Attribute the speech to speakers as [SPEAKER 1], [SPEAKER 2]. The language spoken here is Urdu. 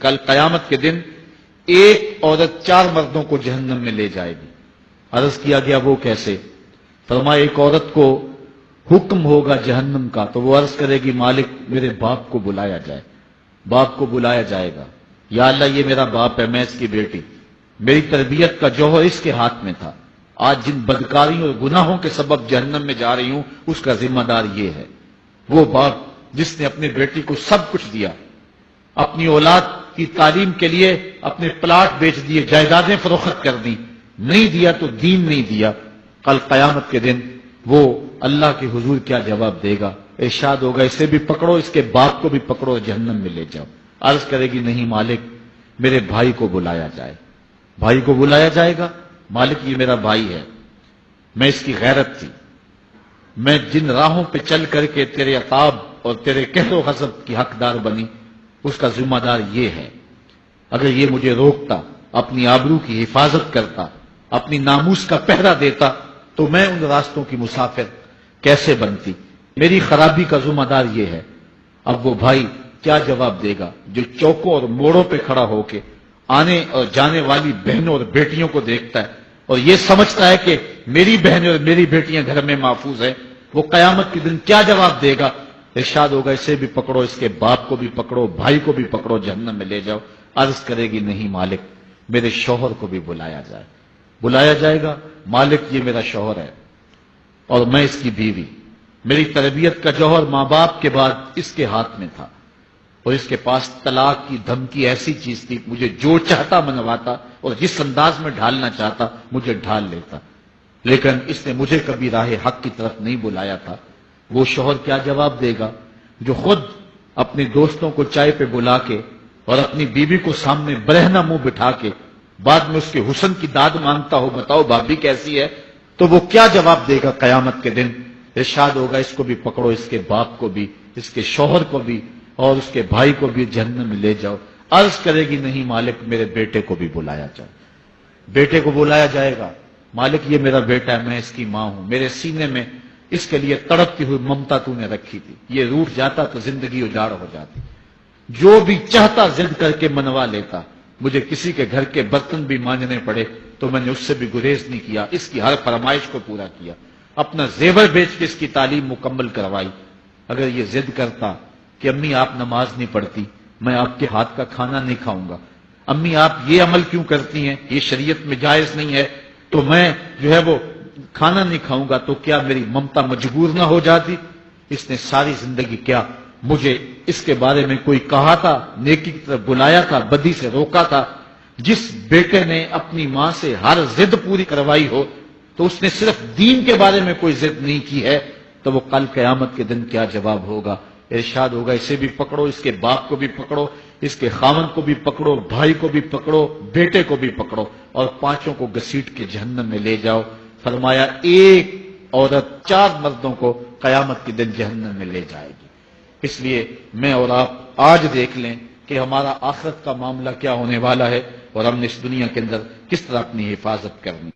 [SPEAKER 1] کل قیامت کے دن ایک عورت 4 مردوں کو جہنم میں لے جائے گی۔ عرض کیا گیا وہ کیسے؟ فرمایا ایک عورت کو حکم ہوگا جہنم کا تو وہ عرض کرے گی مالک میرے باپ کو بلایا جائے۔ باپ کو بلایا جائے گا، یا اللہ یہ میرا باپ ہے، میں اس کی بیٹی، میری تربیت کا جوہر اس کے ہاتھ میں تھا، آج جن بدکاریوں اور گناہوں کے سبب جہنم میں جا رہی ہوں اس کا ذمہ دار یہ ہے۔ وہ باپ جس نے اپنی بیٹی کو سب کچھ دیا، اپنی اولاد کی تعلیم کے لیے اپنے پلاٹ بیچ دیے، جائیدادیں فروخت کر دی، نہیں دیا تو دین نہیں دیا، کل قیامت کے دن وہ اللہ کے حضور کیا جواب دے گا؟ ارشاد ہوگا اسے بھی پکڑو، اس کے باپ کو بھی پکڑو، جہنم میں لے جاؤ۔ عرض کرے گی نہیں مالک میرے بھائی کو بلایا جائے۔ بھائی کو بلایا جائے گا، مالک یہ میرا بھائی ہے، میں اس کی غیرت تھی، میں جن راہوں پہ چل کر کے تیرے عقاب اور تیرے قہر و غضب کی حقدار بنی اس کا ذمہ دار یہ ہے، اگر یہ مجھے روکتا، اپنی آبرو کی حفاظت کرتا، اپنی ناموس کا پہرا دیتا تو میں ان راستوں کی مسافر کیسے بنتی؟ میری خرابی کا ذمہ دار یہ ہے۔ اب وہ بھائی کیا جواب دے گا جو چوکوں اور موڑوں پہ کھڑا ہو کے آنے اور جانے والی بہنوں اور بیٹیوں کو دیکھتا ہے اور یہ سمجھتا ہے کہ میری بہنیں اور میری بیٹیاں گھر میں محفوظ ہیں؟ وہ قیامت کے دن کیا جواب دے گا؟ ارشاد ہوگا اسے بھی پکڑو، اس کے باپ کو بھی پکڑو، بھائی کو بھی پکڑو، جہنم میں لے جاؤ۔ عرض کرے گی نہیں مالک میرے شوہر کو بھی بلایا جائے۔ بلایا جائے گا، مالک یہ میرا شوہر ہے اور میں اس کی بیوی، میری تربیت کا جوہر ماں باپ کے بعد اس کے ہاتھ میں تھا اور اس کے پاس طلاق کی دھمکی ایسی چیز تھی، مجھے جو چاہتا منواتا اور جس انداز میں ڈھالنا چاہتا مجھے ڈھال لیتا، لیکن اس نے مجھے کبھی راہ حق کی طرف نہیں بلایا تھا۔ وہ شوہر کیا جواب دے گا جو خود اپنے دوستوں کو چائے پہ بلا کے اور اپنی بیوی کو سامنے برہنہ منہ بٹھا کے بعد میں اس کے حسن کی داد مانگتا ہو، بتاؤ بھابھی کیسی ہے؟ تو وہ کیا جواب دے گا قیامت کے دن؟ ارشاد ہوگا اس کو بھی پکڑو، اس کے باپ کو بھی، اس کے شوہر کو بھی اور اس کے بھائی کو بھی جہنم میں لے جاؤ۔ عرض کرے گی نہیں مالک میرے بیٹے کو بھی بلایا جائے۔ بیٹے کو بلایا جائے گا، مالک یہ میرا بیٹا ہے، میں اس کی ماں ہوں، میرے سینے میں اس کے لیے تڑپتی ہوئی ممتا تو نے رکھی تھی، یہ روٹھ جاتا تو زندگی اجاڑ ہو جاتی، جو بھی چاہتا ضد کر کے منوا لیتا، مجھے کسی کے گھر کے برتن بھی مانجنے پڑے تو میں نے اس سے بھی گریز نہیں کیا، اس کی ہر فرمائش کو پورا کیا، اپنا زیور بیچ کے اس کی تعلیم مکمل کروائی۔ اگر یہ ضد کرتا کہ امی آپ نماز نہیں پڑھتی، میں آپ کے ہاتھ کا کھانا نہیں کھاؤں گا، امی آپ یہ عمل کیوں کرتی ہیں، یہ شریعت میں جائز نہیں ہے، تو میں جو ہے وہ کھانا نہیں کھاؤں گا، تو کیا میری ممتا مجبور نہ ہو جاتی؟ اس نے ساری زندگی کیا مجھے اس کے بارے میں کوئی کہا تھا، نیکی کی طرف بلایا تھا، بدی سے روکا تھا؟ جس بیٹے نے اپنی ماں سے ہر ضد پوری کروائی ہو تو اس نے صرف دین کے بارے میں کوئی ضد نہیں کی ہے، تو وہ کل قیامت کے دن کیا جواب ہوگا؟ ارشاد ہوگا اسے بھی پکڑو، اس کے باپ کو بھی پکڑو، اس کے خاوند کو بھی پکڑو، بھائی کو بھی پکڑو، بیٹے کو بھی پکڑو اور پانچوں کو گھسیٹ کے جہنم میں لے جاؤ۔ فرمایا ایک عورت 4 مردوں کو قیامت کے دن جہنم میں لے جائے گی۔ اس لیے میں اور آپ آج دیکھ لیں کہ ہمارا آخرت کا معاملہ کیا ہونے والا ہے اور ہم نے اس دنیا کے اندر کس طرح اپنی حفاظت کرنی۔